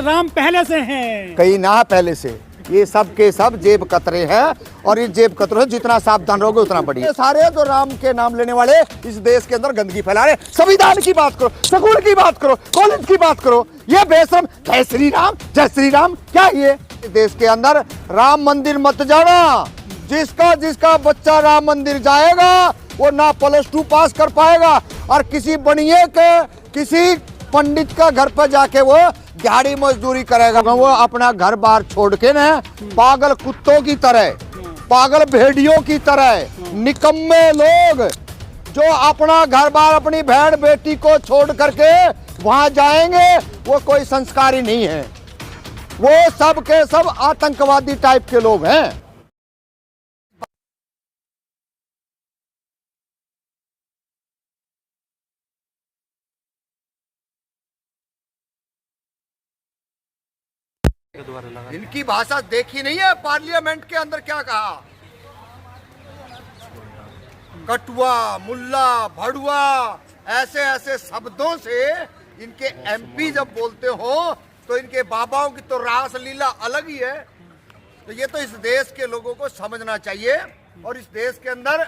राम पहले से हैं। कहीं ना पहले से, ये सब के सब जेब कतरे हैं और इस जेब कतरे से जितना सावधान रहोगे उतना बढ़िया। सारे तो राम के नाम लेने वाले इस देश के अंदर गंदगी फैला रहे। संविधान की बात करो, स्कूल की बात करो, कॉलेज की बात करो, ये बेशरम जय श्री राम क्या ये देश के अंदर राम मंदिर मत जाना। जिसका बच्चा राम मंदिर जाएगा वो ना +2 पास कर पाएगा और किसी बनिए के किसी पंडित का घर पर जाके वो दिहाड़ी मजदूरी करेगा। वो अपना घर बार छोड़ के ना पागल कुत्तों की तरह, पागल भेड़ियों की तरह निकम्मे लोग जो अपना घर बार अपनी बहन बेटी को छोड़ करके वहां जाएंगे, वो कोई संस्कारी नहीं है। वो सब के सब आतंकवादी टाइप के लोग हैं। इनकी भाषा देखी नहीं है पार्लियामेंट के अंदर क्या कहा। कटुआ, मुल्ला, भड़ुआ, ऐसे ऐसे शब्दों से इनके एमपी जब बोलते हो तो इनके बाबाओं की तो रास लीला अलग ही है। तो ये तो इस देश के लोगों को समझना चाहिए। और इस देश के अंदर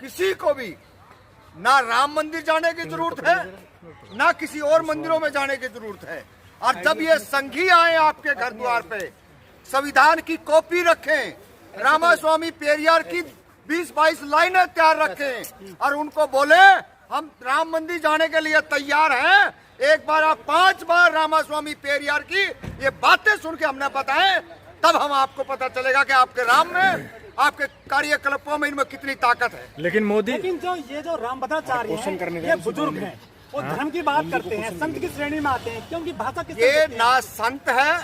किसी को भी ना राम मंदिर जाने की जरूरत है, ना किसी और मंदिरों में जाने की जरूरत है। और जब ये संघी आए आपके घर द्वार पे, संविधान की कॉपी रखें, रामास्वामी पेरियार की 20-22 लाइनें तैयार रखें और उनको बोले हम राम मंदिर जाने के लिए तैयार हैं। एक बार आप 5 बार रामास्वामी पेरियार की ये बातें सुन के हमने बताएं, तब हम आपको पता चलेगा कि आपके राम में, आपके कार्यकलापों में इनमें कितनी ताकत है। लेकिन जो राम भद्राचार्य हैं, ये बुजुर्ग हैं, वो धर्म की बात करते हैं, संत की श्रेणी में आते हैं, क्योंकि भाषा ये ना संत है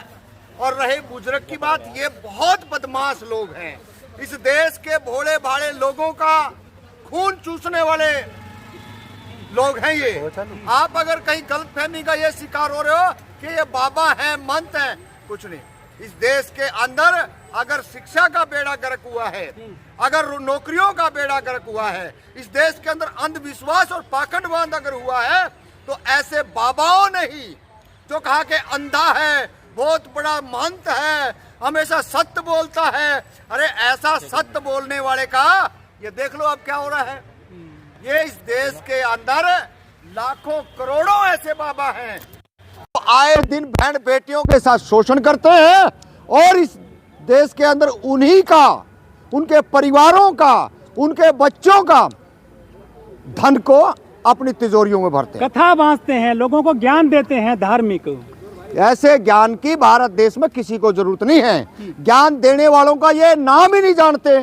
और रहे बुजुर्ग की बात, ये बहुत बदमाश लोग हैं। इस देश के भोले भाले लोगों का खून चूसने वाले लोग हैं ये। आप अगर कहीं गलतफहमी का ये शिकार हो रहे हो कि ये बाबा हैं, मंत हैं, कुछ नहीं। इस देश के अंदर अगर शिक्षा का बेड़ा गर्क हुआ है, अगर नौकरियों का बेड़ा गर्क हुआ है, इस देश के अंदर अंधविश्वास और पाखंडवाद अगर हुआ है, तो ऐसे बाबाओं ने ही जो कहा कि अंधा है, बहुत बड़ा महंत है, हमेशा सत्य बोलता है। अरे ऐसा सत्य बोलने वाले का ये देख लो अब क्या हो रहा है। ये इस देश के अंदर लाखों करोड़ों ऐसे बाबा हैं तो आए दिन बहन बेटियों के साथ शोषण करते हैं और इस देश के अंदर उन्हीं का, उनके परिवारों का, उनके बच्चों का धन को अपनी तिजोरियों में भरते हैं। कथा बांधते हैं, लोगों को ज्ञान देते हैं धार्मिक। ऐसे ज्ञान की भारत देश में किसी को जरूरत नहीं है। ज्ञान देने वालों का ये नाम ही नहीं जानते।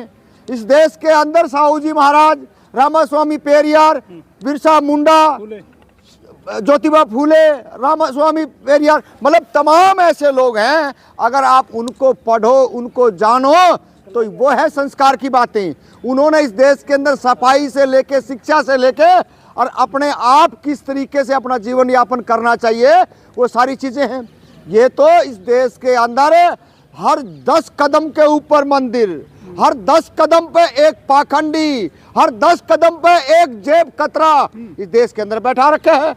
इस देश के अंदर साहू जी महाराज, रामास्वामी पेरियार, बिरसा मुंडा, ज्योतिबा फूले, रामास्वामी पेरियार, मतलब तमाम ऐसे लोग हैं। अगर आप उनको पढ़ो, उनको जानो, तो वो है संस्कार की बातें। उन्होंने इस देश के अंदर सफाई से लेके, शिक्षा से लेके और अपने आप किस तरीके से अपना जीवन यापन करना चाहिए, वो सारी चीजें हैं। ये तो इस देश के अंदर हर 10 कदम के ऊपर मंदिर, हर 10 कदम पे एक पाखंडी, हर 10 कदम पे एक जेब कतरा इस देश के अंदर बैठा रखे है।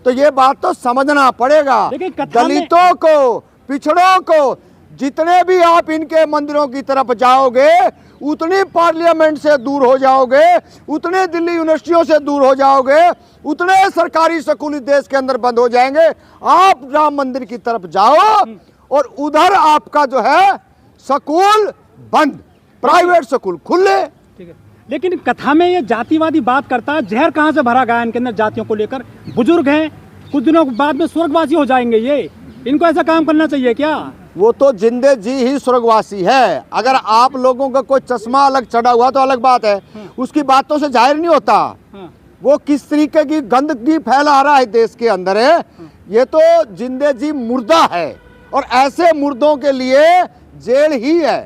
तो ये बात तो समझना पड़ेगा। दलितों को, पिछड़ों को, जितने भी आप इनके मंदिरों की तरफ जाओगे, उतनी पार्लियामेंट से दूर हो जाओगे, उतने दिल्ली यूनिवर्सिटियों से दूर हो जाओगे, उतने सरकारी स्कूल इस देश के अंदर बंद हो जाएंगे। आप राम मंदिर की तरफ जाओ और उधर आपका जो है स्कूल बंद, प्राइवेट स्कूल खुले। ठीक है, लेकिन कथा में ये जातिवादी बात करता है। जहर कहाँ से भरा गया इनके अंदर जातियों को लेकर? बुजुर्ग हैं, कुछ दिनों बाद में स्वर्गवासी हो जाएंगे ये, इनको ऐसा काम करना चाहिए क्या? वो तो जिंदे जी ही स्वर्गवासी है। अगर आप लोगों का कोई चश्मा अलग चढ़ा हुआ तो अलग बात है, उसकी बातों से जाहिर नहीं होता वो किस तरीके की गंदगी फैला रहा है देश के अंदर है। ये तो जिंदे जी मुर्दा है और ऐसे मुर्दों के लिए जेल ही है।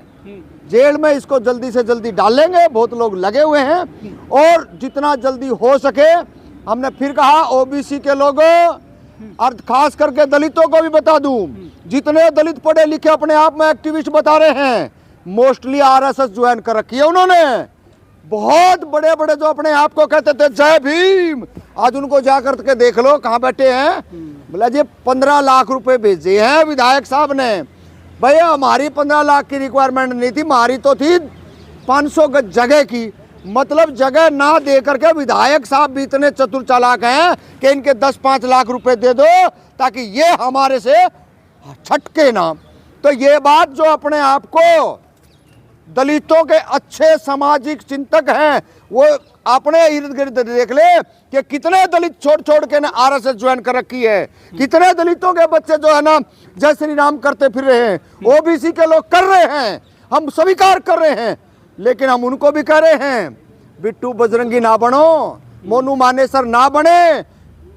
जेल में इसको जल्दी से जल्दी डालेंगे, बहुत लोग लगे हुए हैं। और जितना जल्दी हो सके, हमने फिर कहा ओबीसी के लोगों और खास करके दलितों को भी बता दूं, जितने दलित पढ़े लिखे अपने आप में एक्टिविस्ट बता रहे हैं, मोस्टली आरएसएस ज्वाइन कर रखी है उन्होंने। बहुत बड़े बड़े जो अपने आप को कहते थे जय भीम, आज उनको जाकर के देख लो कहाँ बैठे हैं। बोला जी 15 लाख रुपए भेजे हैं विधायक साहब ने। भैया हमारी 15 लाख की रिक्वायरमेंट नहीं थी, हमारी तो थी 500 गज जगह की। मतलब जगह ना दे करके विधायक साहब भी इतने चतुर चालाक हैं कि इनके 10-5 लाख रुपए दे दो ताकि ये हमारे से छटके ना। तो ये बात जो अपने आप को दलितों के अच्छे सामाजिक चिंतक हैं वो अपने इर्द गिर्द देख ले कि कितने दलित छोड़ छोड़ के ना आरएसएस ज्वाइन कर रखी है, कितने दलितों के बच्चे जो है ना जय श्री राम करते फिर रहे हैं, ओबीसी के लोग कर रहे हैं, हम स्वीकार कर रहे हैं। लेकिन हम उनको भी कह रहे हैं बिट्टू बजरंगी ना बनो, मोनू मानेसर ना बने।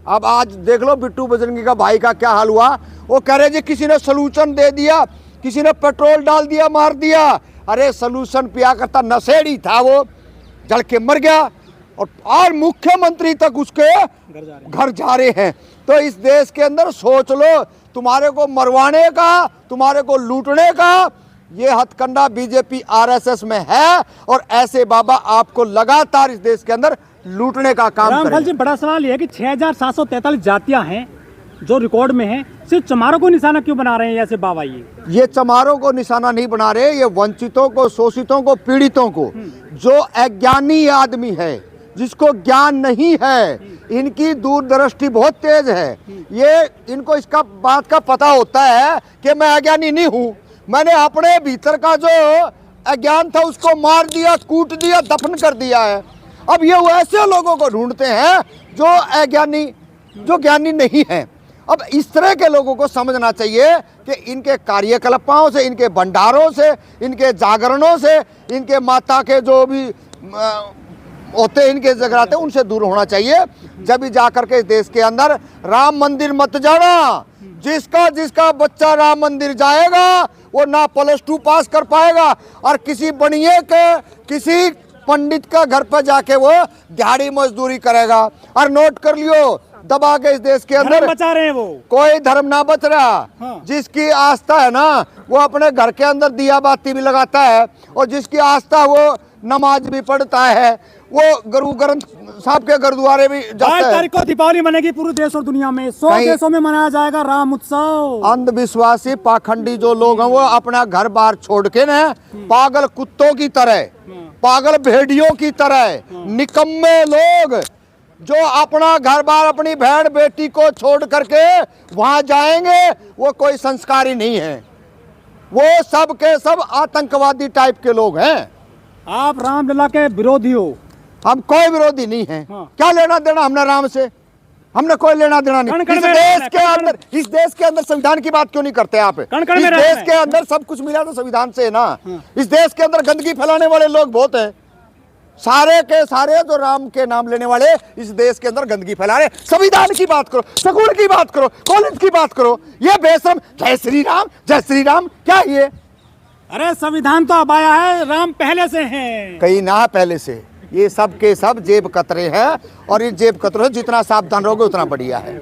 अब आज देख लो बिट्टू बजरंगी का भाई का क्या हाल हुआ। वो कह रहे जी किसी ने सोल्यूशन दे दिया, किसी ने पेट्रोल डाल दिया, मार दिया। अरे सोल्यूशन पिया करता नशेड़ी था, वो जल के मर गया और मुख्यमंत्री तक उसके घर जा रहे हैं। तो इस देश के अंदर सोच लो, तुम्हारे को मरवाने का, तुम्हारे को लूटने का ये हथकंडा बीजेपी आरएसएस में है और ऐसे बाबा आपको लगातार इस देश के अंदर लूटने का काम रामफल जी, बड़ा सवाल यह है कि 6743 जातियां हैं जो रिकॉर्ड में हैं, सिर्फ चमारों को निशाना क्यों बना रहे हैं ऐसे बाबा? ये चमारों को निशाना नहीं बना रहे, ये वंचितों को, शोषितों को, पीड़ितों को, जो अज्ञानी आदमी है, जिसको ज्ञान नहीं है, इनकी दूरदृष्टि बहुत तेज है। ये इनको इसका बात का पता होता है कि मैं अज्ञानी नहीं हूं, मैंने अपने भीतर का जो अज्ञान था उसको मार दिया, कूट दिया, दफन कर दिया है। अब ये ऐसे लोगों को ढूंढते हैं जो अज्ञानी, जो ज्ञानी नहीं है। अब इस तरह के लोगों को समझना चाहिए कि इनके कार्यकलापों से, इनके भंडारों से, इनके जागरणों से, इनके माता के जो भी होते हैं, इनके जगराते, उनसे दूर होना चाहिए। जब भी जाकर के इस देश के अंदर राम मंदिर मत जाना। जिसका जिसका बच्चा राम मंदिर जाएगा वो ना +2 पास कर पाएगा और किसी बनिए के, किसी पंडित का घर पर जाके वो दिहाड़ी मजदूरी करेगा। और नोट कर लियो, दबा के इस देश के अंदर बचा रहे हैं वो, कोई धर्म ना बच रहा। हाँ। जिसकी आस्था है ना वो अपने घर के अंदर दिया बाती भी लगाता है और जिसकी आस्था वो नमाज भी पढ़ता है, वो गुरु ग्रंथ साहब के गुरुद्वारे भी जाता है। 22 तारीख को दीपावली मनेगी पूरे देश और दुनिया में, 100 देशों में मनाया जाएगा राम उत्सव। अंधविश्वासी पाखंडी जो लोग हैं वो अपना घर बार छोड़ के ना पागल कुत्तों की तरह, पागल भेड़ियों की तरह, निकम्मे लोग जो अपना घर बार, अपनी बहन बेटी को छोड़ करके वहां जाएंगे, वो कोई संस्कारी नहीं है, वो सब के सब आतंकवादी टाइप के लोग हैं। आप रामलला के विरोधी हो? हम कोई विरोधी नहीं है। हाँ। क्या लेना देना हमने राम से? हमने कोई लेना देना नहीं। इस देश के अंदर संविधान की बात क्यों नहीं करते आप? इस देश के अंदर सब कुछ मिला तो संविधान से है ना। इस देश के अंदर गंदगी फैलाने वाले लोग बहुत हैं, सारे के सारे जो राम के नाम लेने वाले इस देश के अंदर गंदगी फैला रहे। संविधान की बात करो, स्कूल की बात करो, कॉलेज की बात करो, ये बेशरम जय श्री राम, जय श्री राम क्या ये? अरे संविधान तो अब आया है, राम पहले से हैं। कहीं ना पहले से, ये सब के सब जेब कतरे हैं और ये जेब कतरे जितना सावधान रहोगे उतना बढ़िया है।